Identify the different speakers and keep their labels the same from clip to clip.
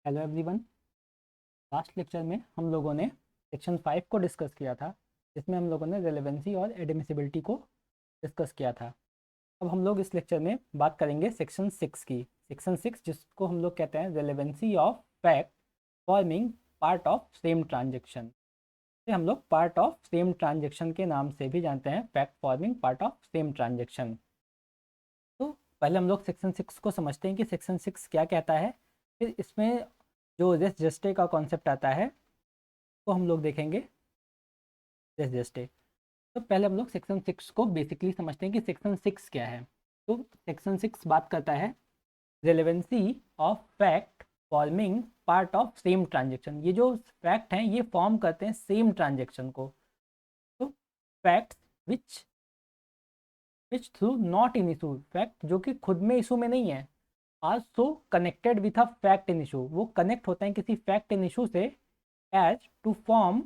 Speaker 1: Hello everyone. Last lecture में हम लोगों ने सेक्शन 5 को डिस्कस किया था, जिसमें हम लोगों ने रेलेवेंसी और एडमिसिबिलिटी को डिस्कस किया था। अब हम लोग इस लेक्चर में बात करेंगे सेक्शन 6 की। सेक्शन 6 जिसको हम लोग कहते हैं relevancy of fact forming part of same transaction. से हम लोग पार्ट ऑफ सेम ट्रांजेक्शन के नाम से भी जानते हैं, fact forming part of same transaction. तो पहले हम लोग सेक्शन 6 को समझते हैं कि सेक्शन 6 क्या कहता है। फिर इसमें जो रेस जस्टे का कॉन्सेप्ट आता है तो हम लोग देखेंगे रेस जस्टे। तो पहले हम लोग सेक्शन 6 को बेसिकली समझते हैं कि सेक्शन 6 क्या है। तो सेक्शन 6 बात करता है relevancy of fact forming part of same transaction. ये जो फैक्ट हैं ये फॉर्म करते हैं सेम ट्रांजेक्शन को। तो fact which which through not in issue, fact जो कि खुद में इशू में नहीं है, are so connected with a fact in issue, वो कनेक्ट होते हैं किसी फैक्ट इन इशू से as to form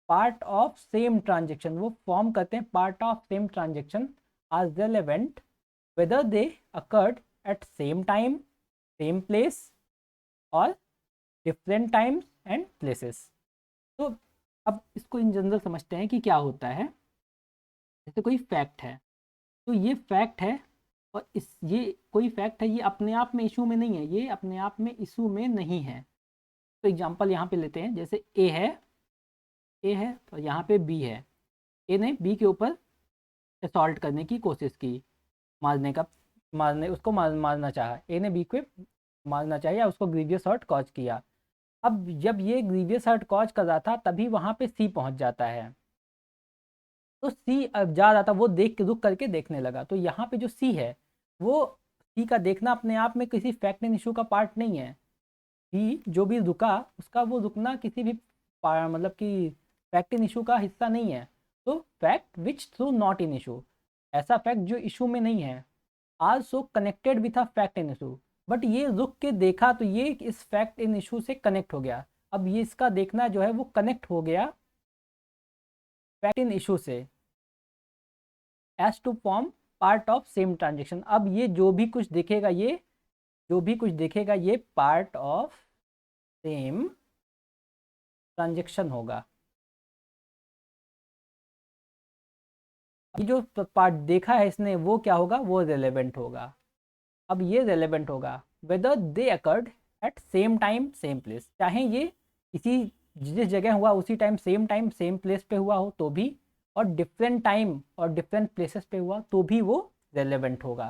Speaker 1: part of same transaction. वो फॉर्म करते हैं part of same transaction are relevant whether they occurred at same time same place और different times and places. तो अब इसको इन जनरल समझते हैं कि क्या होता है। जैसे कोई फैक्ट है, तो ये फैक्ट है और इस ये कोई फैक्ट है, ये अपने आप में इशू में नहीं है, ये अपने आप में इशू में नहीं है। तो एग्जांपल यहाँ पे लेते हैं, जैसे ए है और यहाँ पे बी है। ए ने बी के ऊपर असॉल्ट करने की कोशिश की, मारने का मारने उसको मारना चाहा, ए ने बी को मारना चाहिए या उसको ग्रीवियस हर्ट कॉज किया। अब जब ये ग्रीवियस हर्ट कॉज कर रहा था तभी वहाँ पे सी पहुँच जाता है। तो सी अब जा रहा था, वो देख के रुक करके देखने लगा। तो यहाँ पे जो सी है वो सी का देखना अपने आप में किसी फैक्ट एंड इशू का पार्ट नहीं है। सी जो भी रुका उसका वो रुकना किसी भी मतलब कि फैक्ट इन इशू का हिस्सा नहीं है। तो fact which through not in issue, ऐसा फैक्ट जो इशू में नहीं है, are so connected with a fact in issue. But ये रुक के देखा तो ये इस फैक्ट इन इशू से कनेक्ट हो गया। अब ये इसका देखना जो है वो कनेक्ट हो गया फैक्ट इन इशू से as to form part of same transaction. अब ये जो भी कुछ देखेगा, ये जो भी कुछ देखेगा ये पार्ट ऑफ सेम ट्रांजेक्शन होगा। ये जो पार्ट देखा है इसने वो क्या होगा, वो रेलेवेंट होगा। अब ये रेलेवेंट होगा whether they occurred at same time same place, चाहे ये इसी जिस जगह हुआ उसी टाइम सेम प्लेस पे हुआ हो तो भी, और डिफरेंट टाइम और डिफरेंट प्लेसेस पे हुआ तो भी वो रेलेवेंट होगा।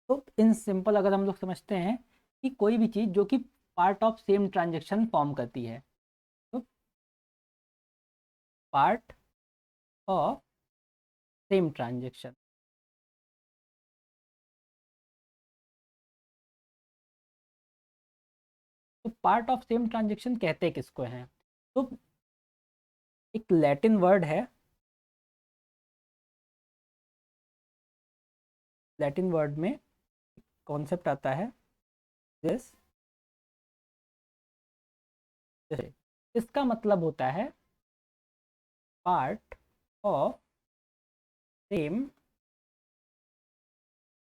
Speaker 1: तो इन सिंपल अगर हम लोग समझते हैं कि कोई भी चीज़ जो कि part of same transaction form करती है, तो पार्ट ऑफ सेम ट्रांजेक्शन। तो पार्ट ऑफ सेम ट्रांजेक्शन कहते किसको हैं? तो एक लैटिन वर्ड है, लैटिन वर्ड में कॉन्सेप्ट आता है दिस, इसका मतलब होता है part of same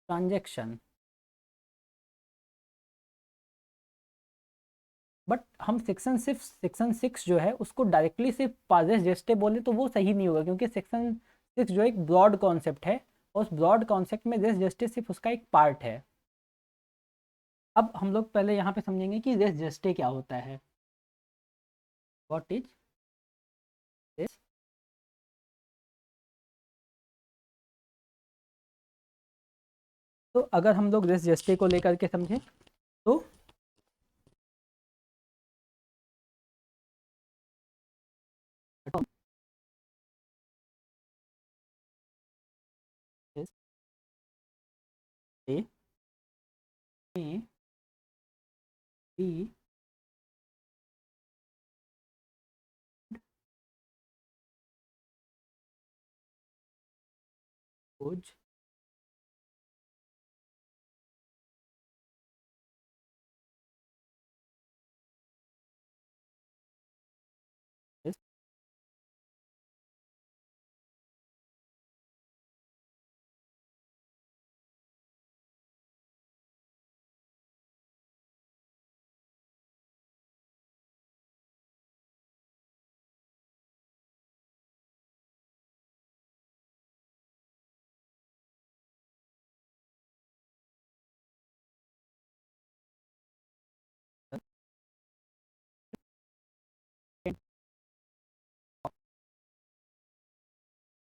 Speaker 1: transaction. But हम सेक्शन 6 जो है उसको डायरेक्टली सिर्फ पाजेस जेस्टे बोले तो वो सही नहीं होगा, क्योंकि सेक्शन 6 जो एक ब्रॉड कॉन्सेप्ट है और उस ब्रॉड कॉन्सेप्ट में रेस जस्टिस सिर्फ उसका एक पार्ट है। अब हम लोग पहले यहाँ पे समझेंगे कि रेस जस्टे क्या होता है। What is res? तो अगर हम लोग रेस जस्टे को लेकर के समझें तो रेस में भी खोज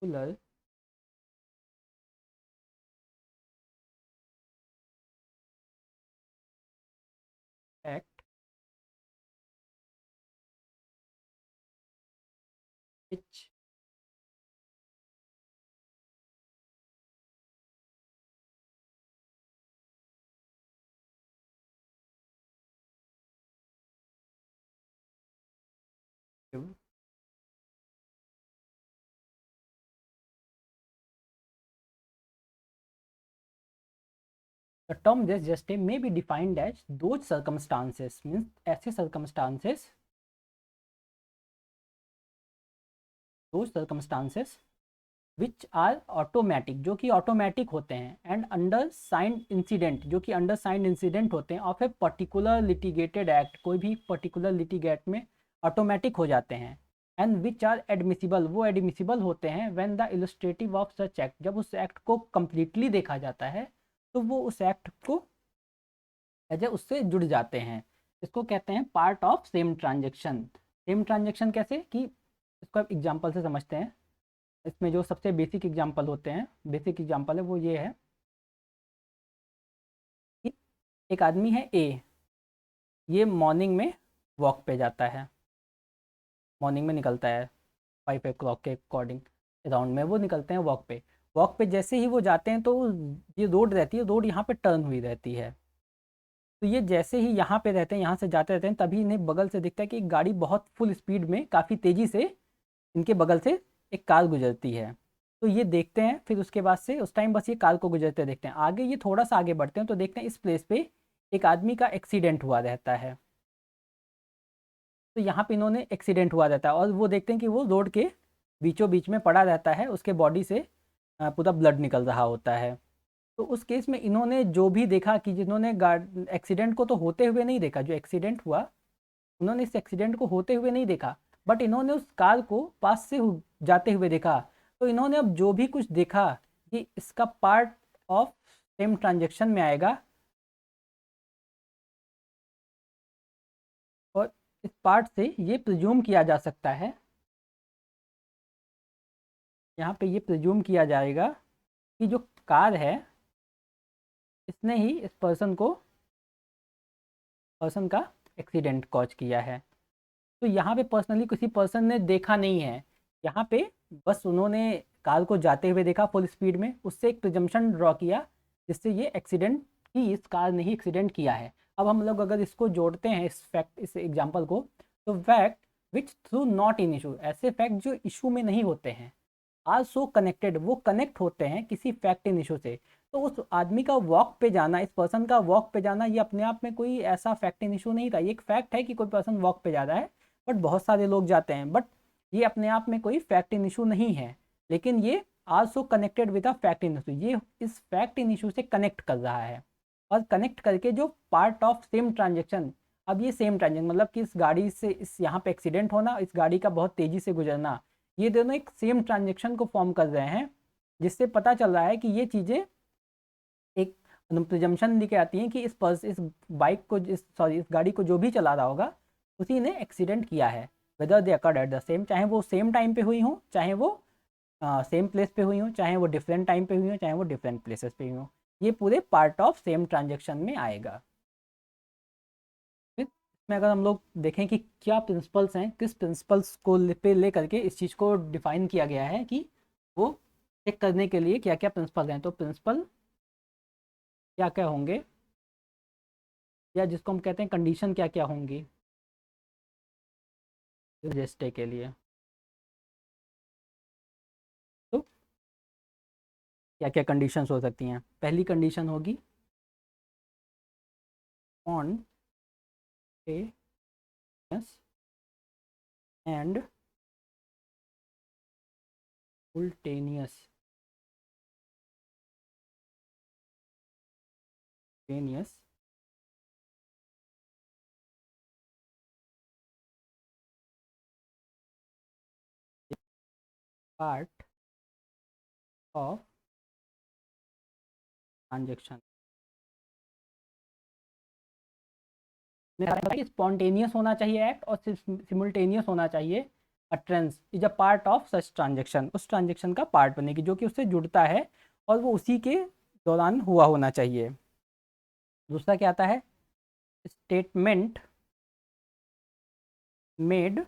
Speaker 1: particular act which give the term just may be defined as those circumstances, means ऐसे circumstances, those circumstances which are automatic, जो कि ऑटोमेटिक होते हैं, एंड अंडर साइंड इंसिडेंट, जो कि अंडर साइंड इंसिडेंट होते हैं of a particular litigated act, कोई भी पर्टिकुलर लिटिगेट में ऑटोमेटिक हो जाते हैं, एंड विच आर एडमिसिबल, वो एडमिसिबल होते हैं when the illustrative of such act, जब उस एक्ट को कम्प्लीटली देखा जाता है तो वो उस एक्ट को एज ए उससे जुड़ जाते हैं। इसको कहते हैं part of same transaction. Same transaction कैसे, कि इसको आप एग्जाम्पल से समझते हैं। इसमें जो सबसे बेसिक एग्जांपल होते हैं, बेसिक एग्जांपल है वो ये है कि एक आदमी है ए, ये मॉर्निंग में वॉक पे जाता है, मॉर्निंग में निकलता है 5 o'clock के अकॉर्डिंग अराउंड में वो निकलते हैं वॉक पे। वॉक पे जैसे ही वो जाते हैं तो ये रोड रहती है, रोड यहाँ पे टर्न हुई रहती है, तो ये जैसे ही यहाँ पे रहते हैं, यहाँ से जाते रहते हैं, तभी इन्हें बगल से दिखता है कि एक गाड़ी बहुत फुल स्पीड में काफ़ी तेज़ी से इनके बगल से एक कार गुजरती है। तो ये देखते हैं, फिर उसके बाद से उस टाइम बस ये कार को गुजरते देखते हैं। आगे ये थोड़ा सा आगे बढ़ते हैं तो देखते हैं इस प्लेस पे एक आदमी का एक्सीडेंट हुआ रहता है। तो यहाँ पे इन्होंने एक्सीडेंट हुआ रहता है और वो देखते हैं कि वो रोड के बीचों बीच में पड़ा रहता है, उसके बॉडी से पूरा ब्लड निकल रहा होता है। तो उस केस में इन्होंने जो भी देखा, कि जिन्होंने एक्सीडेंट को तो होते हुए नहीं देखा, जो एक्सीडेंट हुआ उन्होंने इस एक्सीडेंट को होते हुए नहीं देखा, बट इन्होंने उस कार को पास से जाते हुए देखा। तो इन्होंने अब जो भी कुछ देखा कि इसका पार्ट ऑफ सेम ट्रांजेक्शन में आएगा, और इस पार्ट से ये प्रिज्यूम किया जा सकता है, यहाँ पे ये प्रिज्यूम किया जाएगा कि जो कार है इसने ही इस पर्सन का एक्सीडेंट कॉज किया है। तो यहाँ पे पर्सनली किसी पर्सन ने देखा नहीं है, यहाँ पे बस उन्होंने कार को जाते हुए देखा फुल स्पीड में, उससे एक प्रिजम्पशन ड्रॉ किया जिससे ये एक्सीडेंट ही इस कार ने ही एक्सीडेंट किया है। अब हम लोग अगर इसको जोड़ते हैं इस फैक्ट, इस एग्जांपल को, तो fact which through not in issue, ऐसे फैक्ट जो इशू में नहीं होते हैं, आर सो कनेक्टेड, वो कनेक्ट होते हैं किसी फैक्ट इन इशू से। तो उस आदमी का वॉक पे जाना, इस पर्सन का वॉक पे जाना, ये अपने आप में कोई ऐसा फैक्ट इन इशू नहीं था। ये एक फैक्ट है कि कोई पर्सन वॉक पे जा रहा है, बट बहुत सारे लोग जाते हैं, बट ये अपने आप में कोई फैक्ट इन इशू नहीं है। लेकिन ये also connected with a fact in issue, ये इस फैक्ट इन इशू से कनेक्ट कर रहा है, और कनेक्ट करके जो पार्ट ऑफ सेम ट्रांजेक्शन, अब ये सेम ट्रांजेक्शन मतलब कि इस गाड़ी से इस यहाँ पे एक्सीडेंट होना, इस गाड़ी का बहुत तेज़ी से गुजरना, ये दोनों एक सेम ट्रांजेक्शन को फॉर्म कर रहे हैं, जिससे पता चल रहा है कि ये चीज़ें एक प्रिजम्पशन लेके आती हैं कि इस बाइक को, इस गाड़ी को जो भी चला रहा होगा उसी ने एक्सीडेंट किया है, weather they occurred at the same, चाहे वो सेम टाइम पे हुई हो, चाहे वो सेम प्लेस पे हुई हो, चाहे वो डिफरेंट टाइम पे हुई हो, चाहे वो डिफरेंट प्लेसेस पे हुई हो, ये पूरे पार्ट ऑफ सेम ट्रांजेक्शन में आएगा। फिर इसमें अगर हम लोग देखें कि क्या प्रिंसिपल्स हैं, किस प्रिंसिपल्स को पे ले करके इस चीज़ को डिफाइन किया गया है कि वो चेक करने के लिए क्या क्या प्रिंसिपल हैं, तो प्रिंसिपल क्या क्या होंगे, या जिसको हम कहते हैं कंडीशन क्या क्या होंगी रजिस्टर के लिए। तो क्या क्या कंडीशंस हो सकती हैं, पहली कंडीशन होगी on and simultaneous part of transaction। Spontaneous होना चाहिए एक्ट, और सिमुल्टेनियस होना चाहिए utterance is a part of such transaction, उस ट्रांजेक्शन का पार्ट बनेगी जो कि उससे जुड़ता है और वो उसी के दौरान हुआ होना चाहिए। दूसरा क्या आता है, स्टेटमेंट मेड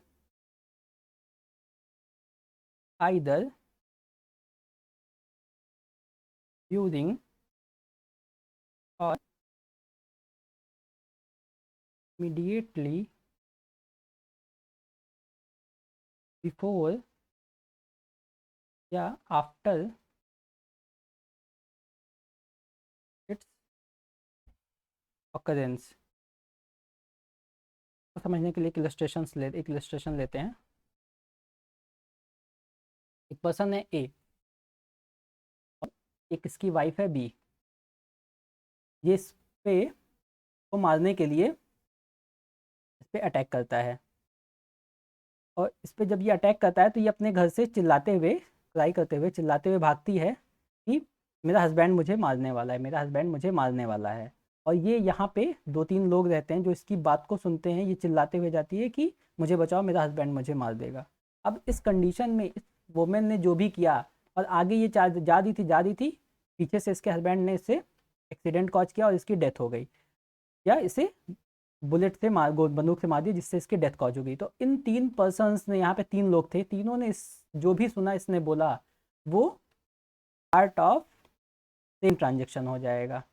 Speaker 1: आइदर ड्यूरिंग और immediately बिफोर या आफ्टर इट्स ऑकरेंस। समझने के लिए एक इलस्ट्रेशन लेते हैं। एक पर्सन है ए, एक इसकी वाइफ है बी। ये इस पे को मारने के लिए इस पे अटैक करता है, और इस पे जब ये अटैक करता है तो ये अपने घर से चिल्लाते हुए, क्राई करते हुए, चिल्लाते हुए भागती है कि मेरा हस्बैंड मुझे मारने वाला है, मेरा हस्बैंड मुझे मारने वाला है। और ये यहाँ पे 2-3 लोग रहते हैं जो इसकी बात को सुनते हैं। ये चिल्लाते हुए जाती है कि मुझे बचाओ, मेरा हस्बैंड मुझे मार देगा। अब इस कंडीशन में इस वोमेन ने जो भी किया, और आगे ये जा रही थी, पीछे से इसके हस्बैंड ने इससे एक्सीडेंट कॉज किया और इसकी डेथ हो गई, या इसे बुलेट से बंदूक से मार दिया जिससे इसकी डेथ कॉज हो गई। तो इन 3 पर्सन्स ने, यहाँ पे 3 लोग थे, तीनों ने इस जो भी सुना इसने बोला वो पार्ट ऑफ सेम ट्रांजेक्शन हो जाएगा।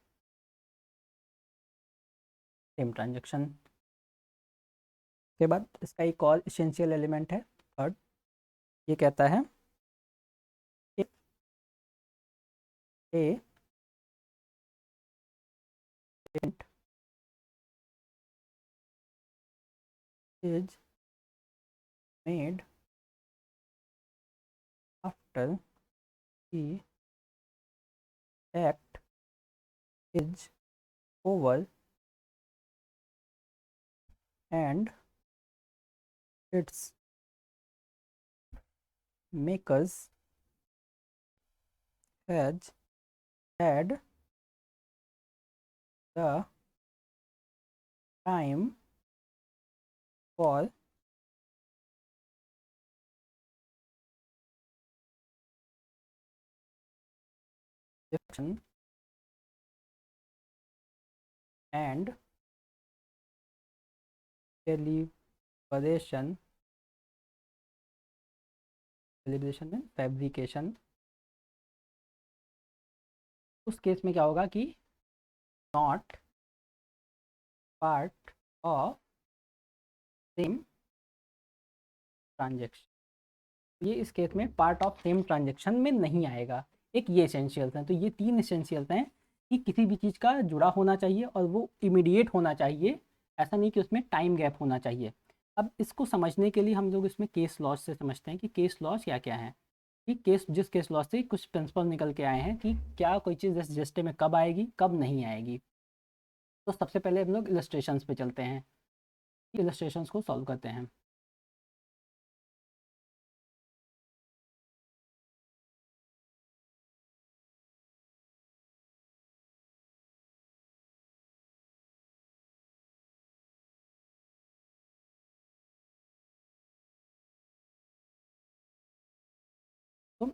Speaker 1: सेम ट्रांजेक्शन के बाद इसका एक और इसेंशियल एलिमेंट है थर्ड। ये कहता है A is made after the act is over and its makers has had the time for reflection and celebration and fabrication। उस केस में क्या होगा कि not part of same transaction, ये इस केस में पार्ट ऑफ सेम ट्रांजेक्शन में नहीं आएगा। एक ये एसेंशियल्स हैं। तो ये 3 एसेंशियल्स हैं कि किसी भी चीज़ का जुड़ा होना चाहिए और वो इमीडिएट होना चाहिए, ऐसा नहीं कि उसमें टाइम गैप होना चाहिए। अब इसको समझने के लिए हम लोग इसमें केस लॉज से समझते हैं कि केस लॉज क्या क्या है। कि केस लॉज से कुछ प्रिंसिपल निकल के आए हैं कि क्या कोई चीज़ रजिस्टर में कब आएगी, कब नहीं आएगी। तो सबसे पहले हम लोग इलस्ट्रेशंस पे चलते हैं, इलस्ट्रेशंस को सॉल्व करते हैं। तो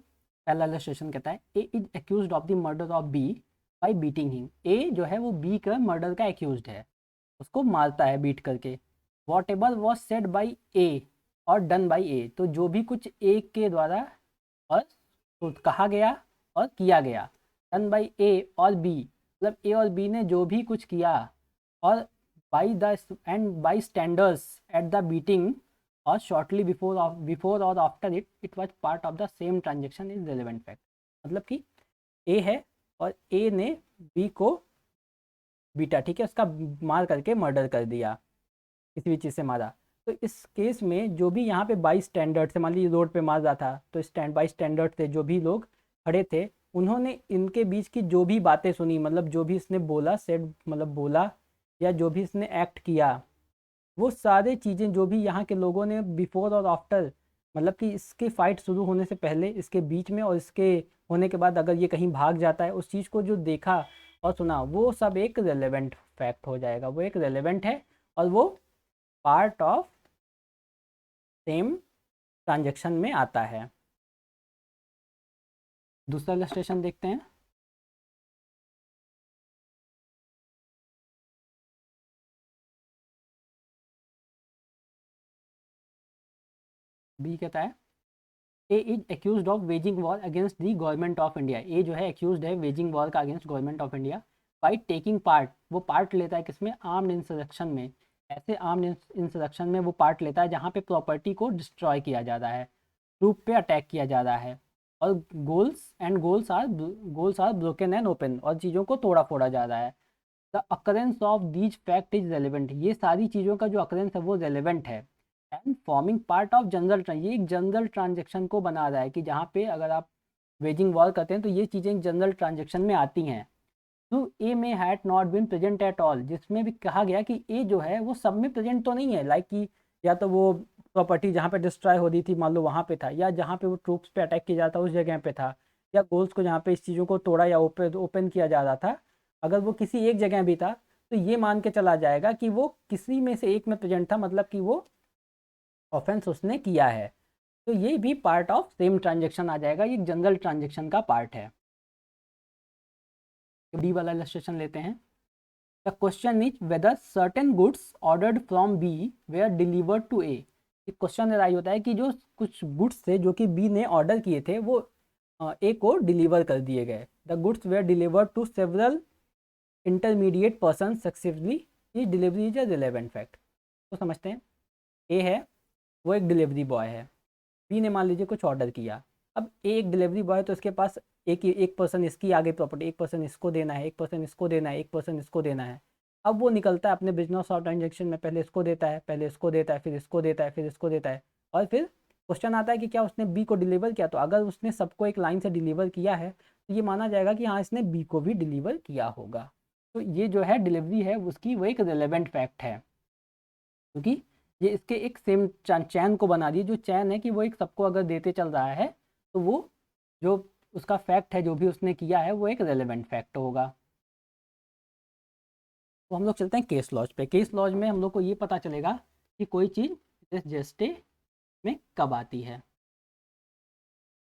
Speaker 1: पहला इलस्ट्रेशन कहता है A is accused of the murder of B by beating him. A जो है वो बी का मर्डर का एक्यूज्ड है, उसको मारता है बीट करके। Whatever was said by A और डन बाई ए, तो जो भी कुछ ए के द्वारा और तो कहा गया और किया गया, डन बाई ए और बी, मतलब ए और बी ने जो भी कुछ किया, और by the end by standards at the beating और शॉर्टली बिफोर और after it was part of the same transaction is relevant fact. मतलब कि ए है और ए ने बी को बीटा, ठीक है, उसका मार करके मर्डर कर दिया, किसी भी चीज़ से मारा। तो इस केस में जो भी यहाँ पे बाई स्टैंडर्ड से, मान लीजिए रोड पे मार रहा था, तो बाई स्टैंडर्ड से जो भी लोग खड़े थे उन्होंने इनके बीच की जो भी बातें सुनी, मतलब जो भी इसने बोला, सेड मतलब बोला, या जो भी इसने एक्ट किया, वो सारे चीज़ें जो भी यहाँ के लोगों ने बिफोर और आफ्टर, मतलब कि इसके फाइट शुरू होने से पहले, इसके बीच में और इसके होने के बाद अगर ये कहीं भाग जाता है, उस चीज़ को जो देखा और सुना, वो सब एक रेलेवेंट फैक्ट हो जाएगा। वो एक रेलेवेंट है और वो पार्ट ऑफ सेम ट्रांजैक्शन में आता है। दूसरा इलस्ट्रेशन देखते हैं। बी कहता है A is accuse of waging war against the government of India. A जो है एक्यूज है वेजिंग वॉर का against government of India by taking part, वो पार्ट लेता है किसमें, आर्म्ड इंसरेक्शन में। ऐसे आर्म्ड इंसरेक्शन में वो पार्ट लेता है जहाँ पे प्रॉपर्टी को डिस्ट्रॉय किया जा रहा है, ट्रूप पे अटैक किया जा रहा है, और goals are broken and open, और चीज़ों को तोड़ा फोड़ा जा रहा है। The occurrence of these fact is relevant, ये सारी चीज़ों का जो अकरेंस है वो रेलिवेंट है। And forming part of general, ये एक जनरल ट्रांजेक्शन को बना रहा है कि जहाँ पे अगर आप वेजिंग वॉर करते हैं तो ये चीज़ें एक जनरल ट्रांजेक्शन में आती हैं। तो ए में had not been present at all, जिसमें भी कहा गया कि ए जो है वो सब में प्रेजेंट तो नहीं है, लाइक कि या तो वो प्रॉपर्टी जहाँ पे डिस्ट्रॉय हो रही थी मान लो वहाँ पे था, या जहाँ पे वो ट्रूप्स पे अटैक किया जाता उस जगह पे था, या गोल्स को जहाँ पे इस चीज़ों को तोड़ा या ओपन किया जा रहा था, अगर वो किसी एक जगह भी था तो ये मान के चला जाएगा कि वो किसी में से एक में प्रेजेंट था, मतलब कि वो ऑफेंस उसने किया है। तो ये भी पार्ट ऑफ सेम ट्रांजेक्शन आ जाएगा, ये जनरल ट्रांजेक्शन का पार्ट है। डी वाला इलस्ट्रेशन लेते हैं। The question is whether certain goods ordered from B were delivered to A. एक क्वेश्चन राइज होता है कि जो कुछ गुड्स थे जो कि बी ने ऑर्डर किए थे वो ए को डिलीवर कर दिए गए। The goods were delivered to several intermediate person successfully, ये delivery is a relevant fact. तो समझते हैं, ए है वो एक डिलीवरी बॉय है, बी ने मान लीजिए कुछ ऑर्डर किया। अब एक डिलीवरी बॉय तो इसके पास एक पर्सन इसकी आगे प्रॉपर्टी, एक पर्सन इसको देना है, एक पर्सन इसको देना है, एक पर्सन इसको देना है। अब वो निकलता है अपने बिजनेस और ट्रांजेक्शन में, पहले इसको देता है, पहले इसको देता है, फिर इसको देता है, फिर इसको देता है, और फिर क्वेश्चन आता है कि क्या उसने बी को डिलीवर किया। तो अगर उसने सबको एक लाइन से डिलीवर किया है तो ये माना जाएगा कि हाँ इसने बी को भी डिलीवर किया होगा। तो ये जो है डिलीवरी है उसकी वो एक रिलेवेंट फैक्ट है, क्योंकि ये इसके एक सेम चैन को बना दी, जो चैन है कि वो एक सबको अगर देते चल रहा है तो वो जो उसका फैक्ट है जो भी उसने किया है वो एक रेलेवेंट फैक्ट होगा। तो हम लोग चलते हैं केस लॉज पे। केस लॉज में हम लोग को ये पता चलेगा कि कोई चीज़ जेस्टे में कब आती है।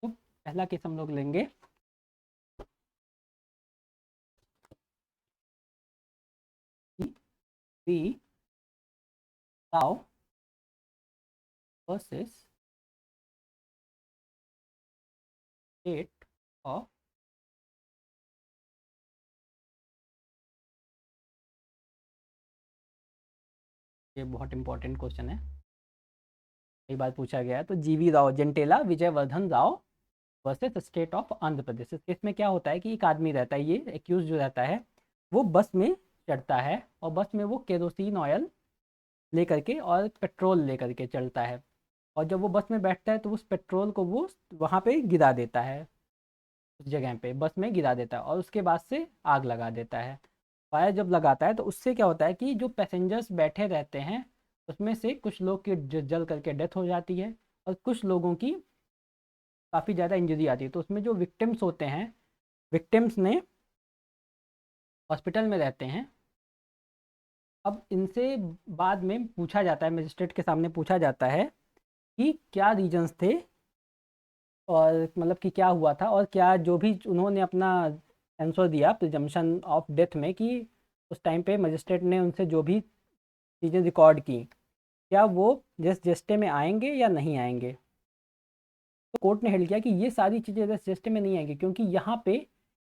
Speaker 1: तो पहला केस हम लोग लेंगे दी काउ वर्सेस डेट ऑफ ये बहुत इंपॉर्टेंट क्वेश्चन है, कई बार पूछा गया है। तो G V Rao Jentela Vijayvardhan Rao versus state of Andhra Pradesh. इस केस में क्या होता है कि एक आदमी रहता है, ये एक्यूज जो रहता है वो बस में चढ़ता है और बस में वो केरोसिन ऑयल लेकर के और पेट्रोल लेकर के चलता है, और जब वो बस में बैठता है तो उस पेट्रोल को वो वहाँ पे गिरा देता है, उस जगह पे बस में गिरा देता है, और उसके बाद से आग लगा देता है। फायर जब लगाता है तो उससे क्या होता है कि जो पैसेंजर्स बैठे रहते हैं उसमें से कुछ लोग की जल करके डेथ हो जाती है, और कुछ लोगों की काफ़ी ज़्यादा इंजरी आती है। तो उसमें जो विक्टिम्स होते हैं, विक्टिम्स ने हॉस्पिटल में रहते हैं। अब इनसे बाद में पूछा जाता है, मजिस्ट्रेट के सामने पूछा जाता है कि क्या रीजंस थे, और मतलब कि क्या हुआ था, और क्या जो भी उन्होंने अपना आंसर दिया प्रिजम्पशन ऑफ डेथ में कि उस टाइम पे मजिस्ट्रेट ने उनसे जो भी चीज़ें रिकॉर्ड की क्या वो जस्टे में आएंगे या नहीं आएंगे। तो कोर्ट ने हेल्ड किया कि ये सारी चीज़ें जस्टे में नहीं आएंगी, क्योंकि यहाँ पे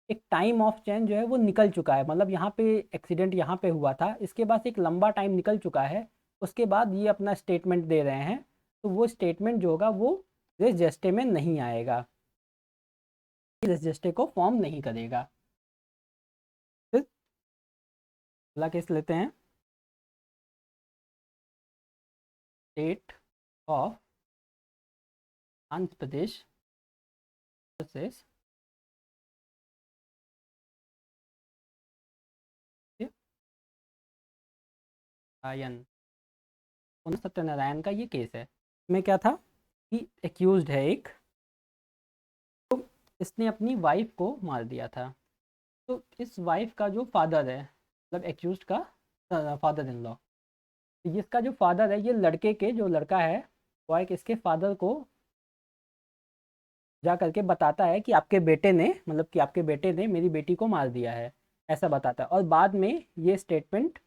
Speaker 1: एक टाइम ऑफ चेंज जो है वो निकल चुका है। मतलब यहाँ पे एक्सीडेंट यहाँ पे हुआ था, इसके बाद एक लंबा टाइम निकल चुका है, उसके बाद ये अपना स्टेटमेंट दे रहे हैं, तो वो स्टेटमेंट जो होगा वो जस्टे में नहीं आएगा, जस्टे को फॉर्म नहीं करेगा। फिर अगला केस लेते हैं, state of Andhra Pradesh versus Narayan, Satyanarayan का ये केस है। इसमें क्या था कि एक्यूज्ड है एक, तो इसने अपनी वाइफ को मार दिया था। तो इस वाइफ का जो फादर है, मतलब एक्यूज्ड का फादर इन लॉ, इसका जो फादर है ये लड़के के जो लड़का है बॉय के, इसके फादर को जा करके बताता है कि आपके बेटे ने, मतलब कि आपके बेटे ने मेरी बेटी को मार दिया है, ऐसा बताता है। और बाद में ये स्टेटमेंट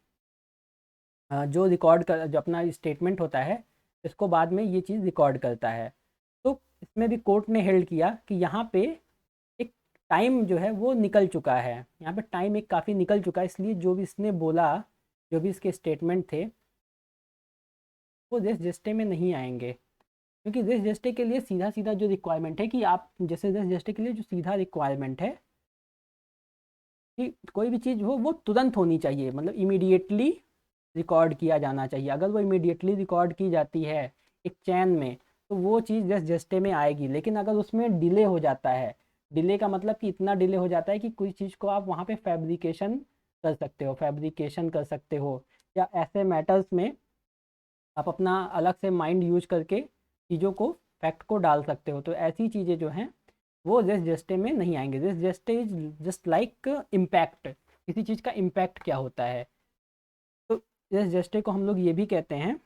Speaker 1: जो रिकॉर्ड कर, जो अपना स्टेटमेंट होता है, इसको बाद में ये चीज़ रिकॉर्ड करता है। तो इसमें भी कोर्ट ने हेल्ड किया कि यहाँ पे एक टाइम जो है वो निकल चुका है, यहाँ पे टाइम एक काफ़ी निकल चुका है, इसलिए जो भी इसने बोला, जो भी इसके स्टेटमेंट थे, वो रेस जस्टे में नहीं आएंगे। क्योंकि रेस जस्टे के लिए सीधा सीधा जो रिक्वायरमेंट है कि आप, जैसे रेस जस्टे के लिए जो सीधा रिक्वायरमेंट है कि कोई भी चीज़ हो वो तुरंत होनी चाहिए, मतलब इमीडिएटली रिकॉर्ड किया जाना चाहिए। अगर वो इमीडिएटली रिकॉर्ड की जाती है एक चैन में, तो वो चीज़ जस्ट जस्टे में आएगी। लेकिन अगर उसमें डिले हो जाता है, डिले का मतलब कि इतना डिले हो जाता है कि कोई चीज़ को आप वहाँ पे फैब्रिकेशन कर सकते हो, फैब्रिकेशन कर सकते हो, या ऐसे मैटर्स में आप अपना अलग से माइंड यूज करके चीज़ों को, फैक्ट को डाल सकते हो। तो ऐसी चीज़ें जो हैं वो रेस जस्टे में नहीं आएंगे। Res gestae is just like impact, किसी चीज़ का इम्पैक्ट क्या होता है। तो रेस जस्टे को हम लोग ये भी कहते हैं,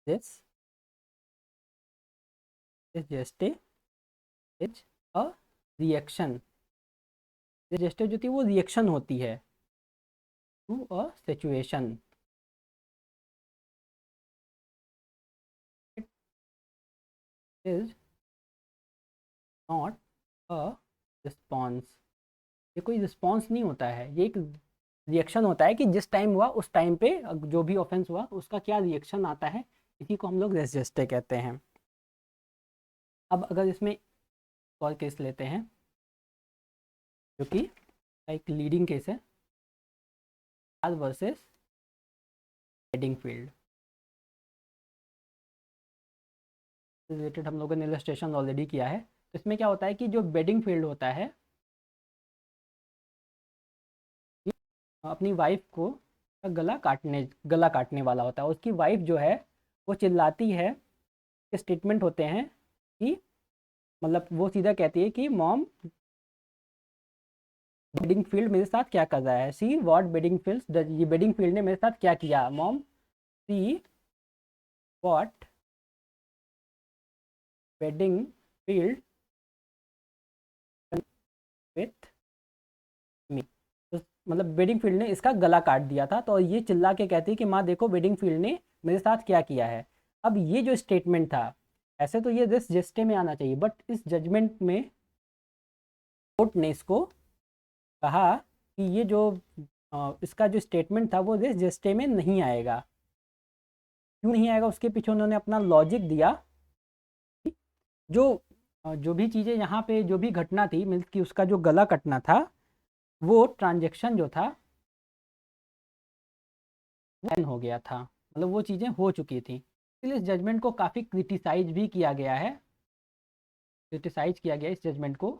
Speaker 1: res gestae is a reaction. Res gestae जो थी वो रिएक्शन होती है to a situation. It is not a response. ये कोई रिस्पॉन्स नहीं होता है, ये एक रिएक्शन होता है कि जिस टाइम हुआ उस टाइम पे जो भी ऑफेंस हुआ उसका क्या रिएक्शन आता है, इसी को हम लोग रेस जस्टे कहते हैं। अब अगर इसमें और केस लेते हैं जो कि एक लीडिंग केस है, आर वर्सेस बेडिंगफील्ड। रिलेटेड हम लोगों ने इलस्ट्रेशन ऑलरेडी किया है। तो इसमें क्या होता है कि जो बेडिंगफील्ड होता है, ये अपनी वाइफ को गला काटने वाला होता है। उसकी वाइफ जो है वो चिल्लाती है, स्टेटमेंट होते हैं कि, मतलब वो सीधा कहती है कि मॉम, बेडिंगफील्ड मेरे साथ क्या कर रहा है, सी व्हाट बेडिंगफील्ड, ये बेडिंगफील्ड ने मेरे साथ क्या किया, mom see what Beddingfield with me. तो मतलब बेडिंगफील्ड ने इसका गला काट दिया था, तो ये चिल्ला के कहती है कि माँ देखो बेडिंगफील्ड ने मेरे साथ क्या किया है। अब ये जो स्टेटमेंट था, ऐसे तो ये दिस जस्टे में आना चाहिए, बट इस जजमेंट में कोर्ट ने इसको कहा कि ये जो इसका जो स्टेटमेंट था वो दिस जस्टे में नहीं आएगा। क्यों नहीं आएगा, उसके पीछे उन्होंने अपना लॉजिक दिया। जो जो भी चीज़ें यहाँ पे, जो भी घटना थी, मीन्स कि उसका जो गला कटना था, वो ट्रांजेक्शन जो था वो हो गया था, मतलब वो चीज़ें हो चुकी थी। इसलिए इस जजमेंट को काफ़ी क्रिटिसाइज भी किया गया है, क्रिटिसाइज किया गया इस जजमेंट को।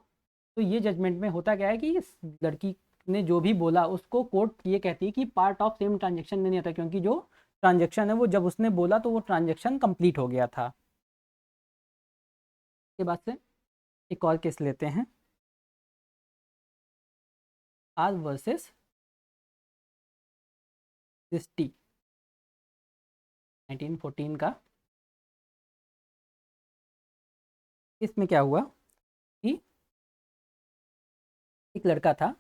Speaker 1: तो ये जजमेंट में होता क्या है कि इस लड़की ने जो भी बोला उसको कोर्ट ये कहती है कि पार्ट ऑफ सेम ट्रांजेक्शन में नहीं आता, क्योंकि जो ट्रांजेक्शन है वो जब उसने बोला तो वो ट्रांजेक्शन कंप्लीट हो गया था। के बाद से एक और केस लेते हैं, आर वर्सेस क्रिस्टी, 1914 का। इसमें क्या हुआ कि एक लड़का था,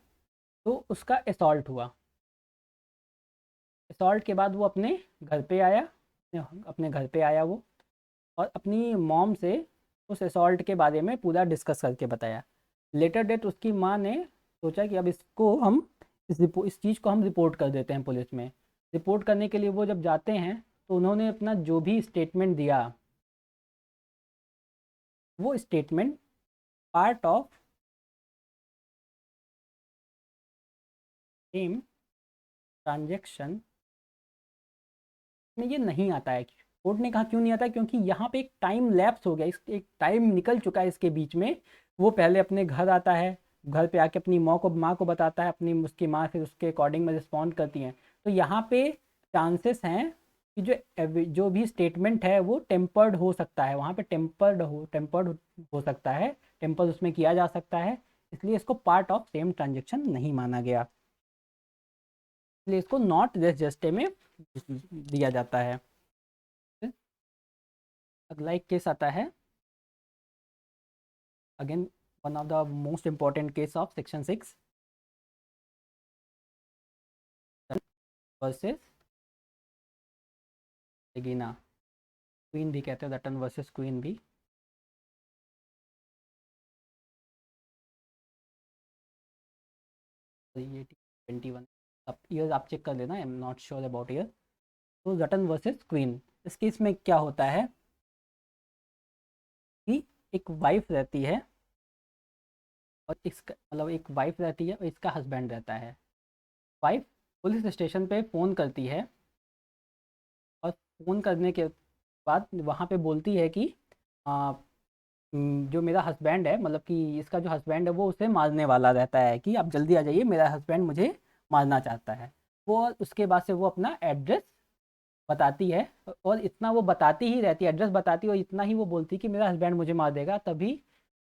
Speaker 1: तो उसका असॉल्ट हुआ। असॉल्ट के बाद वो अपने घर पे आया, अपने घर पे आया वो, और अपनी मॉम से उस असॉल्ट के बारे में पूरा डिस्कस करके बताया। लेटर डेट उसकी माँ ने सोचा कि अब इसको हम, इस चीज़ को हम रिपोर्ट कर देते हैं पुलिस में। रिपोर्ट करने के लिए वो जब जाते हैं, तो उन्होंने अपना जो भी स्टेटमेंट दिया, वो statement part of same transaction में ये नहीं आता है। कोर्ट ने कहा क्यों नहीं आता, क्योंकि यहाँ पे एक टाइम लैप्स हो गया, एक टाइम निकल चुका है इसके बीच में। वो पहले अपने घर आता है, घर पे आके अपनी माँ को बताता है, अपनी उसकी माँ फिर उसके अकॉर्डिंग में रिस्पॉन्ड करती हैं। तो यहाँ पे चांसेस हैं कि जो भी स्टेटमेंट है वो टेम्पर्ड हो सकता है, वहाँ पे टेम्पर्ड हो सकता है, टेम्पर उसमें किया जा सकता है। इसलिए इसको पार्ट ऑफ सेम ट्रांजेक्शन नहीं माना गया, इसलिए इसको नॉट रेस जस्टे में दिया जाता है। अगला एक केस आता है, again one of the most important case of section 6 versus Regina, queen भी कहते हैं, दटन वर्सेस क्वीन भी। ये 21 अब ईयर आप चेक कर लेना, I am not sure about year. तो दटन वर्सेस क्वीन, इस केस में क्या होता है कि एक वाइफ रहती है और इसका मतलब एक वाइफ रहती है और इसका हस्बैंड रहता है। वाइफ पुलिस स्टेशन पे फ़ोन करती है और फ़ोन करने के बाद वहाँ पे बोलती है कि आ, जो मेरा हस्बैंड है, मतलब कि इसका जो हस्बैंड है वो उसे मारने वाला रहता है, कि आप जल्दी आ जाइए, मेरा हस्बैंड मुझे मारना चाहता है। वो उसके बाद से वो अपना एड्रेस बताती है, और इतना वो बताती ही रहती है, एड्रेस बताती है और इतना ही वो बोलती है कि मेरा हस्बैंड मुझे मार देगा, तभी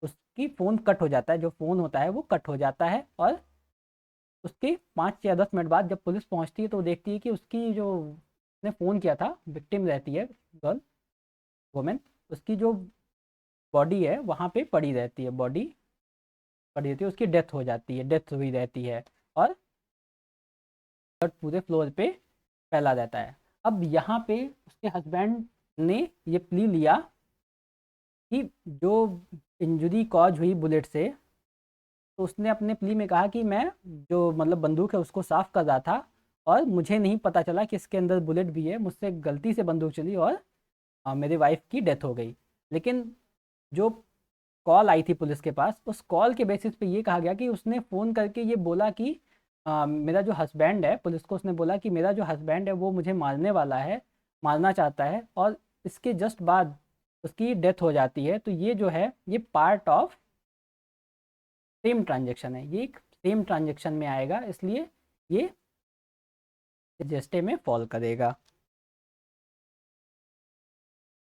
Speaker 1: उसकी फ़ोन कट हो जाता है, जो फ़ोन होता है वो कट हो जाता है। और उसके 5 या 10 मिनट बाद जब पुलिस पहुंचती है तो देखती है कि उसकी जो उसने फ़ोन किया था, विक्टिम रहती है गर्ल, वुमेन, उसकी जो बॉडी है वहाँ पे पड़ी रहती है, बॉडी पड़ी रहती है, उसकी डेथ हो जाती है, डेथ हुई रहती है, और ब्लड पूरे फ्लोर पे फैला रहता है। अब यहाँ पे उसके हस्बैंड ने ये प्ली लिया कि जो इंजरी कॉज हुई बुलेट से, तो उसने अपने प्ली में कहा कि मैं जो मतलब बंदूक है उसको साफ कर रहा था और मुझे नहीं पता चला कि इसके अंदर बुलेट भी है, मुझसे गलती से बंदूक चली और मेरी वाइफ की डेथ हो गई। लेकिन जो कॉल आई थी पुलिस के पास, उस कॉल के बेसिस पे ये कहा गया कि उसने फ़ोन करके ये बोला कि मेरा जो हस्बैंड है, पुलिस को उसने बोला कि मेरा जो हस्बैंड है वो मुझे मारने वाला है, मारना चाहता है, और इसके जस्ट बाद उसकी डेथ हो जाती है। तो ये जो है ये पार्ट ऑफ सेम ट्रांजेक्शन है, ये एक सेम ट्रांजेक्शन में आएगा, इसलिए ये जेस्टे में फॉल करेगा।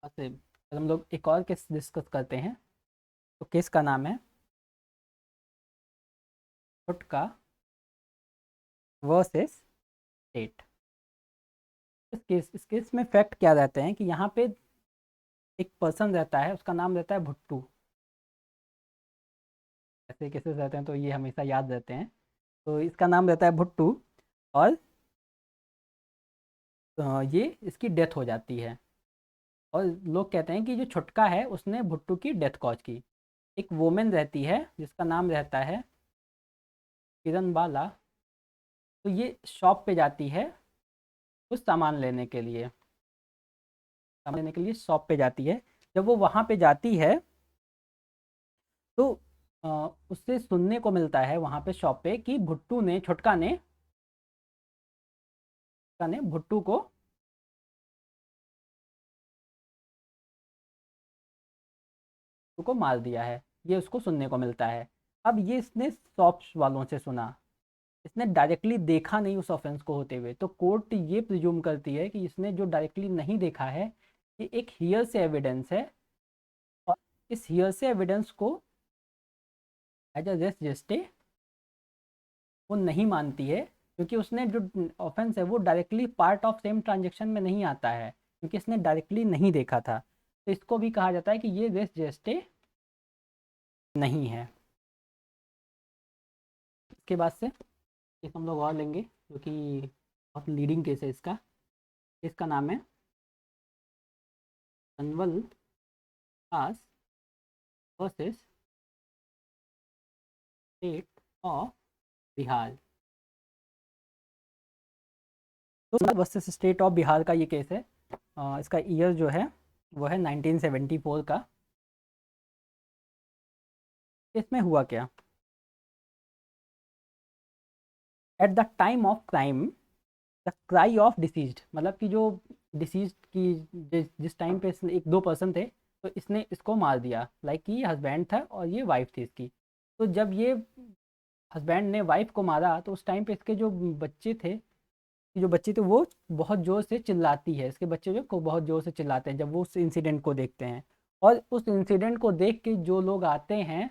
Speaker 1: ऐसे हम लोग एक और केस डिस्कस करते हैं। तो केस का नाम है छुटका वर्सेस स्टेट। इस केस में फैक्ट क्या रहते हैं कि यहाँ पे एक पर्सन रहता है, उसका नाम रहता है भुट्टू। ऐसे केसेस रहते हैं तो ये हमेशा याद रहते हैं। तो इसका नाम रहता है भुट्टू, और ये इसकी डेथ हो जाती है, और लोग कहते हैं कि जो छुटका है उसने भुट्टू की डेथ कॉज की। एक वोमेन रहती है जिसका नाम रहता है किरण बाला। तो ये शॉप पे जाती है कुछ सामान लेने के लिए, सामान लेने के लिए शॉप पे जाती है। जब वो वहाँ पे जाती है तो उससे सुनने को मिलता है वहाँ पे शॉप पे कि भुट्टू ने छुटका ने भुट्टू को मार दिया है, ये उसको सुनने को मिलता है। अब ये इसने शॉप वालों से सुना, इसने डायरेक्टली देखा नहीं उस ऑफेंस को होते हुए, तो कोर्ट ये प्रिज्यूम करती है कि इसने जो डायरेक्टली नहीं देखा है ये एक हियर से एविडेंस है, और इस हियर से एविडेंस को एज अ रेस जेस्टे वो नहीं मानती है, क्योंकि उसने जो ऑफेंस है वो directly part of same transaction में नहीं आता है, क्योंकि इसने डायरेक्टली नहीं देखा था। तो इसको भी कहा जाता है कि ये रेस जेस्टे नहीं है। इसके बाद से एक हम लोग और लेंगे जो कि बहुत लीडिंग केस है इसका। इसका नाम है कन्वल दास वर्सेस स्टेट ऑफ बिहार। तो वर्सेस स्टेट ऑफ बिहार का ये केस है। इसका ईयर जो है वो है 1974 का। इसमें हुआ क्या, at the time of crime the cry of deceased, मतलब कि जो डिसीज्ड की जिस टाइम पे एक दो पर्सन थे, तो इसने इसको मार दिया, लाइक कि हस्बैंड था और ये वाइफ थी इसकी। तो जब ये हस्बैंड ने वाइफ को मारा तो उस टाइम पे इसके जो बच्चे थे वो बहुत ज़ोर से चिल्लाती है, इसके बच्चे जो को बहुत ज़ोर से चिल्लाते हैं जब वो उस इंसिडेंट को देखते हैं। और उस इंसिडेंट को देख के जो लोग आते हैं,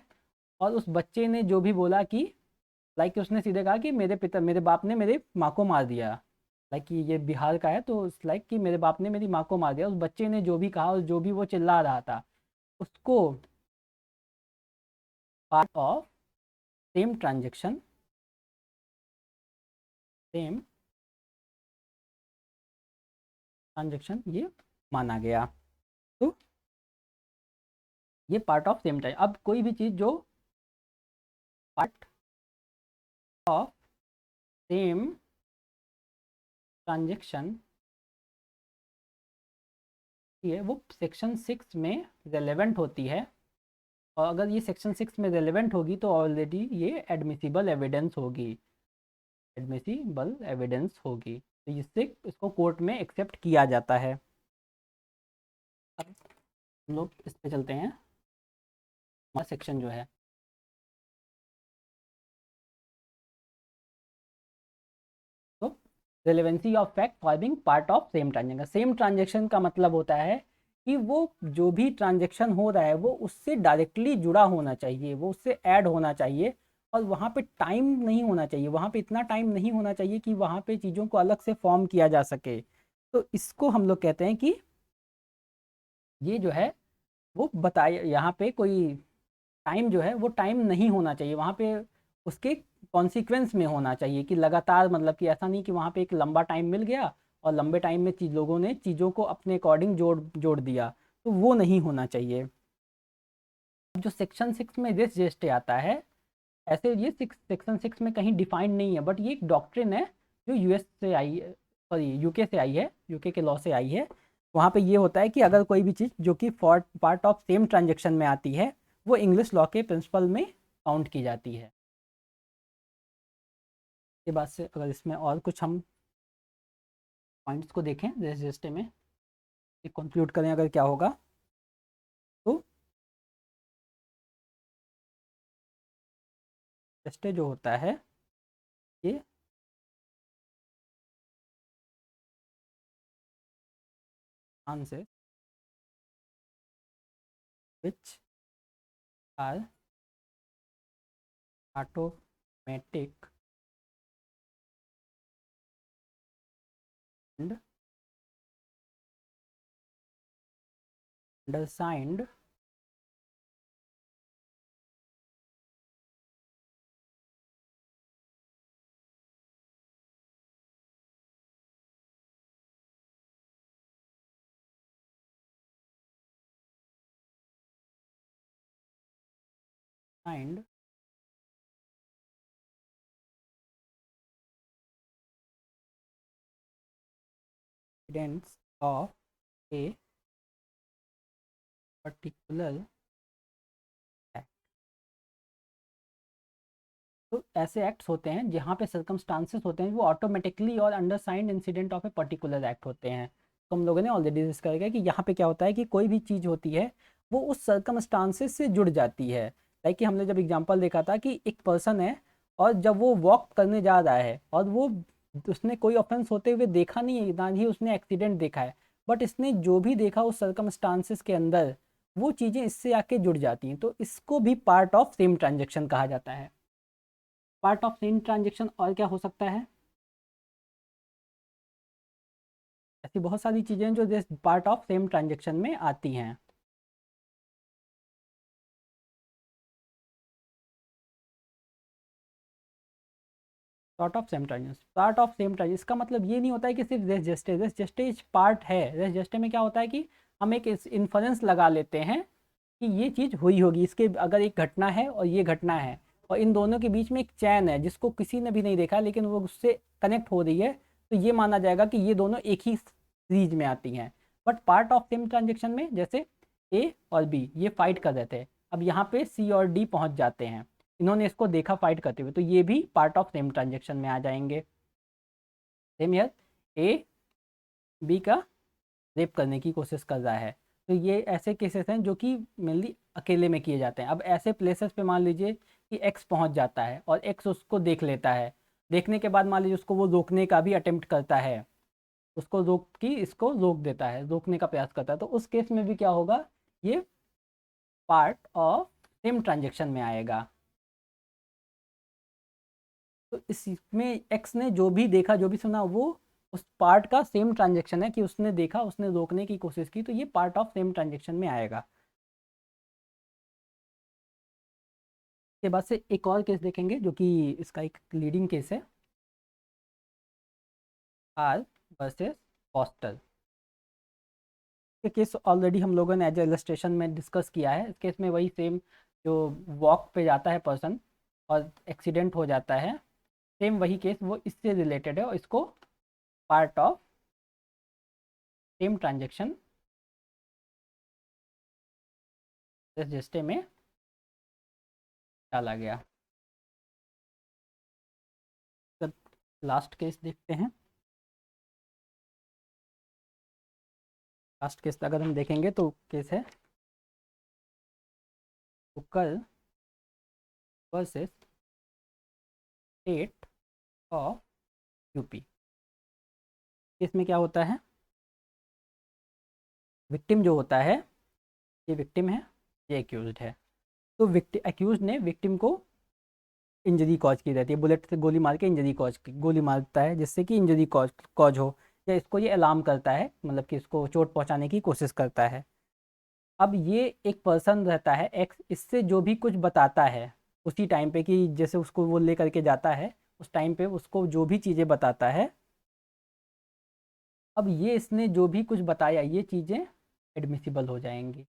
Speaker 1: और उस बच्चे ने जो भी बोला कि लाइक उसने सीधे कहा कि मेरे बाप ने मेरे माँ को मार दिया, लाइक कि ये बिहार का है तो लाइक कि मेरे बाप ने मेरी माँ को मार दिया। उस बच्चे ने जो भी कहा और जो भी वो चिल्ला रहा था उसको पार्ट ऑफ सेम ट्रांजेक्शन ये माना गया। तो ये पार्ट ऑफ सेम ट्रांजेक्शन। अब कोई भी चीज़ जो पार्ट ऑफ सेम ट्रांजेक्शन ये वो सेक्शन 6 में रेलेवेंट होती है, और अगर ये सेक्शन 6 में रेलेवेंट होगी तो ऑलरेडी ये एडमिसिबल एविडेंस होगी, तो इससे इसको कोर्ट में एक्सेप्ट किया जाता है। अब हम लोग इस पे चलते हैं, हमारा सेक्शन जो है तो relevancy of fact forming part of same transaction. Same transaction का मतलब होता है कि वो जो भी ट्रांजेक्शन हो रहा है वो उससे डायरेक्टली जुड़ा होना चाहिए, वो उससे ऐड होना चाहिए, और वहाँ पे टाइम नहीं होना चाहिए, वहाँ पे इतना टाइम नहीं होना चाहिए कि वहाँ पे चीज़ों को अलग से फॉर्म किया जा सके। तो इसको हम लोग कहते हैं कि ये जो है वो बताए, यहाँ पे कोई टाइम जो है वो टाइम नहीं होना चाहिए, वहाँ पे उसके कॉन्सिक्वेंस में होना चाहिए कि लगातार, मतलब कि ऐसा नहीं कि वहाँ पे एक लंबा टाइम मिल गया और लंबे टाइम में लोगों ने चीज़ों को अपने अकॉर्डिंग जोड़ जोड़ दिया, तो वो नहीं होना चाहिए। जो सेक्शन 6 में रेस जेस्टे आता है, ऐसे ये सेक्शन 6 में कहीं डिफाइंड नहीं है, बट ये एक डॉक्ट्रिन है जो यूएस से आई है, सॉरी यूके से आई है, यूके के लॉ से आई है। वहाँ पे ये होता है कि अगर कोई भी चीज़ जो कि पार्ट ऑफ सेम ट्रांजेक्शन में आती है वो इंग्लिश लॉ के प्रिंसिपल में काउंट की जाती है। के बाद से अगर इसमें और कुछ हम पॉइंट्स को देखें रेस जेस्टे में, कंक्लूड करें अगर क्या होगा, तो जेस्टे जो होता है ये answer which are automatic and undersigned signed evidence of a particular act। तो ऐसे एक्ट्स होते हैं जहाँ पे सर्कमस्टांसेस होते हैं वो ऑटोमेटिकली और under signed incident of a particular act होते हैं। तो हम लोगों ने ऑलरेडी डिस्कस किया कि यहाँ पे क्या होता है कि कोई भी चीज़ होती है वो उस सर्कमस्टांसेस से जुड़ जाती है। लाइक कि हमने जब एग्जांपल देखा था कि एक पर्सन है और जब वो वॉक करने जा रहा है और वो उसने कोई ऑफेंस होते हुए देखा नहीं है, ना ही उसने एक्सीडेंट देखा है, बट इसने जो भी देखा उस सर्कमस्टांसेस के अंदर वो चीज़ें इससे आके जुड़ जाती हैं, तो इसको भी पार्ट ऑफ सेम ट्रांजेक्शन कहा जाता है। पार्ट ऑफ सेम ट्रांजेक्शन और क्या हो सकता है, ऐसी बहुत सारी चीज़ें जो पार्ट ऑफ सेम ट्रांजेक्शन में आती हैं। पार्ट ऑफ सेम ट्रांजेक्शन इसका मतलब ये नहीं होता है कि सिर्फ रेस जस्टे पार्ट है। रेस जस्टे में क्या होता है कि हम एक इन्फरेंस लगा लेते हैं कि ये चीज़ हुई होगी, इसके अगर एक घटना है और ये घटना है और इन दोनों के बीच में एक चैन है जिसको किसी ने भी नहीं देखा लेकिन वो उससे कनेक्ट हो रही है, तो ये माना जाएगा कि ये दोनों एक ही सीरीज में आती हैं। But part of same transaction में जैसे ए और बी ये फाइट कर रहे थे, अब यहाँ पे सी और डी पहुँच जाते हैं, इन्होंने इसको देखा फाइट करते हुए, तो ये भी पार्ट ऑफ सेम ट्रांजेक्शन में आ जाएंगे। सेम ईयर ए बी का रेप करने की कोशिश कर रहा है, तो ये ऐसे केसेस हैं जो कि मेनली अकेले में किए जाते हैं। अब ऐसे प्लेसेस पे मान लीजिए कि एक्स पहुंच जाता है और एक्स उसको देख लेता है, देखने के बाद मान लीजिए उसको वो रोकने का भी अटेम्प्ट करता है, उसको रोक की इसको रोक देता है, रोकने का प्रयास करता है, तो उस केस में भी क्या होगा, ये पार्ट ऑफ सेम ट्रांजेक्शन में आएगा। तो इसमें एक्स ने जो भी देखा जो भी सुना वो उस पार्ट का सेम ट्रांजेक्शन है कि उसने देखा, उसने रोकने की कोशिश की, तो ये पार्ट ऑफ सेम ट्रांजेक्शन में आएगा। के बाद से एक और केस देखेंगे जो कि इसका एक लीडिंग केस है, आर वर्सेस हॉस्टल। ये केस ऑलरेडी हम लोगों ने एज इलस्ट्रेशन में डिस्कस किया है। इस केस में वही सेम, जो वॉक पे जाता है पर्सन और एक्सीडेंट हो जाता है, सेम वही केस वो इससे रिलेटेड है और इसको part of same transaction register में डाला गया। तब लास्ट केस देखते हैं। लास्ट केस अगर हम देखेंगे तो केस है उक्कल वर्सेस स्टेट ऑफ यूपी। इसमें क्या होता है, विक्टिम जो होता है, ये विक्टिम है, ये एक्यूज्ड है। तो एक्यूज्ड ने विक्टिम को इंजरी कॉज की रहती है, बुलेट से गोली मार के गोली मारता है जिससे कि इंजरी कॉज हो, या इसको ये अलार्म करता है, मतलब कि इसको चोट पहुंचाने की कोशिश करता है। अब ये एक पर्सन रहता है एक्स, इससे जो भी कुछ बताता है उसी टाइम पे, कि जैसे उसको वो ले करके जाता है उस टाइम पे उसको जो भी चीज़ें बताता है, अब ये इसने जो भी कुछ बताया ये चीज़ें एडमिसिबल हो जाएंगी।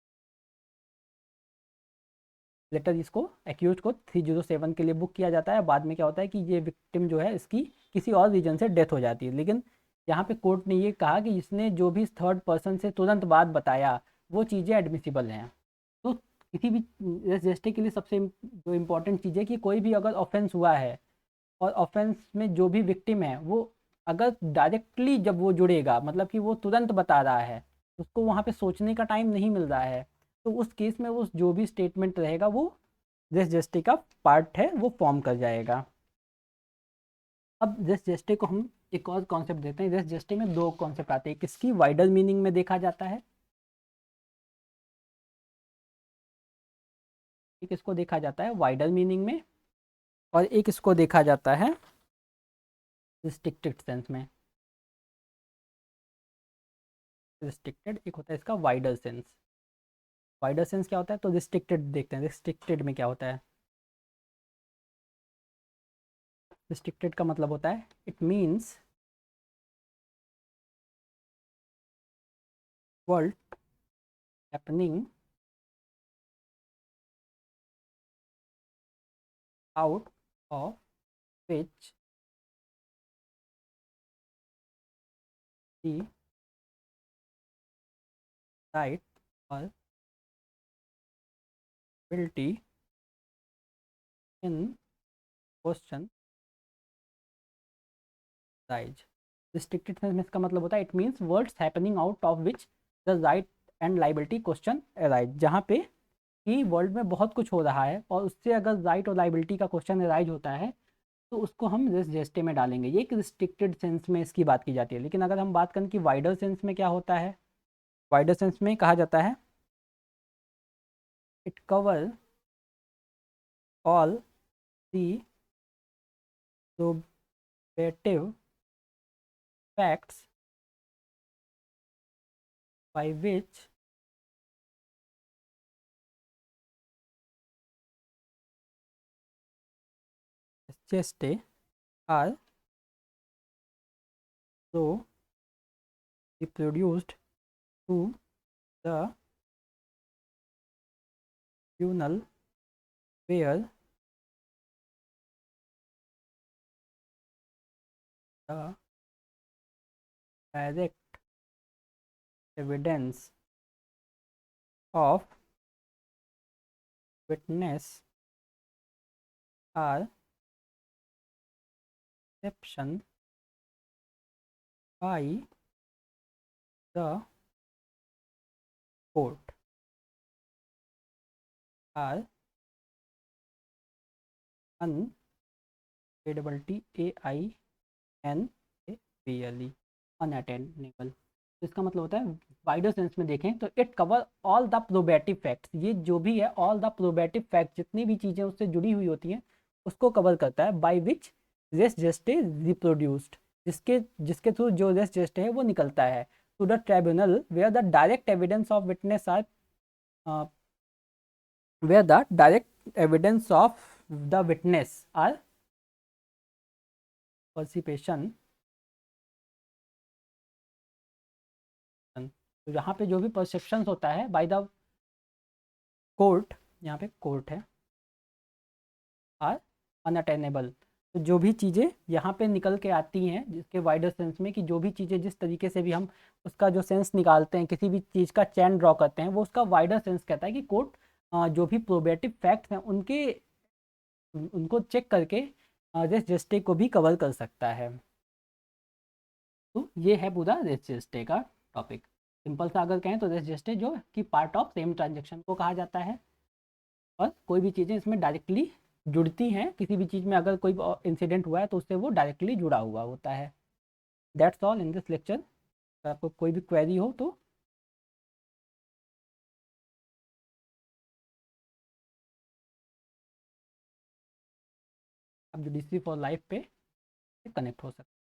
Speaker 1: लेटर इसको एक्यूज को 307 के लिए बुक किया जाता है। बाद में क्या होता है कि ये विक्टिम जो है इसकी किसी और रीजन से डेथ हो जाती है, लेकिन यहाँ पे कोर्ट ने ये कहा कि इसने जो भी थर्ड पर्सन से तुरंत बाद बताया वो चीज़ें एडमिसिबल हैं। तो किसी भी रजिस्ट्री के लिए सबसे जो इम्पोर्टेंट चीज़ है कि कोई भी अगर ऑफेंस हुआ है और ऑफेंस में जो भी विक्टिम है वो अगर डायरेक्टली जब वो जुड़ेगा, मतलब कि वो तुरंत बता रहा है, उसको वहाँ पे सोचने का टाइम नहीं मिल रहा है, तो उस केस में वो जो भी स्टेटमेंट रहेगा वो रेस जस्टिस का पार्ट है, वो फॉर्म कर जाएगा। अब रेस जस्टिस को हम एक और कॉन्सेप्ट देते हैं। रेस जस्टिस में दो कॉन्सेप्ट आते हैं, किसकी वाइडर मीनिंग में देखा जाता है, एक इसको देखा जाता है वाइडर मीनिंग में, और एक इसको देखा जाता है रिस्ट्रिक्टेड सेंस में। रिस्ट्रिक्टेड एक होता है इसका वाइडर सेंस। वाइडर सेंस क्या होता है, तो रिस्ट्रिक्टेड देखते हैं। रिस्ट्रिक्टेड में क्या होता है, रिस्ट्रिक्टेड का मतलब होता है it means world happening out of which the right और ability इन क्वेश्चन राइज। रिस्ट्रिक्टेड सेंस में इसका मतलब होता है it means words happening out of which the right and liability question arise. जहाँ पे कि वर्ल्ड में बहुत कुछ हो रहा है और उससे अगर राइट और लाइबिलिटी का क्वेश्चन अराइज होता है तो उसको हम रिस जेस्टे में डालेंगे। ये एक रिस्ट्रिक्टेड सेंस में इसकी बात की जाती है। लेकिन अगर हम बात करें कि वाइडर सेंस में क्या होता है, वाइडर सेंस में कहा जाता है it cover all the probative facts by which gestae are so reproduced to the tribunal where the direct evidence of witness are exception by the court are unattainability AINABLE unattainable। तो इसका मतलब होता है wider sense में देखें तो it cover all the probative facts. ये जो भी है ऑल द प्रोबेटिव फैक्ट, जितनी भी चीज़ें उससे जुड़ी हुई होती हैं उसको कवर करता है। By which res gestae is reproduced, जिसके जिसके थ्रू जो रेस जस्ट है वो निकलता है, to the tribunal where the direct evidence of witness are where the direct evidence of the witness are perception. तो यहाँ पे जो भी परसेप्शन होता है बाय द कोर्ट, यहाँ पे कोर्ट है, आर अनअटेनेबल। तो जो भी चीज़ें यहाँ पे निकल के आती हैं जिसके वाइडर सेंस में, कि जो भी चीज़ें जिस तरीके से भी हम उसका जो सेंस निकालते हैं, किसी भी चीज़ का चैन ड्रॉ करते हैं, वो उसका वाइडर सेंस कहता है कि कोर्ट जो भी प्रोबेटिव फैक्ट्स हैं उनके उनको चेक करके रेस जस्टे को भी कवर कर सकता है। तो ये है पूरा रेस जस्टे का टॉपिक। सिंपल सा अगर कहें तो रेस जस्टे जो कि पार्ट ऑफ सेम ट्रांजेक्शन को कहा जाता है, और कोई भी चीज़ें इसमें डायरेक्टली जुड़ती हैं, किसी भी चीज़ में अगर कोई इंसिडेंट हुआ है तो उससे वो डायरेक्टली जुड़ा हुआ होता है। That's all in this lecture. अगर आपको कोई भी क्वेरी हो तो आप जो DC फॉर लाइफ पे कनेक्ट हो सकते हैं।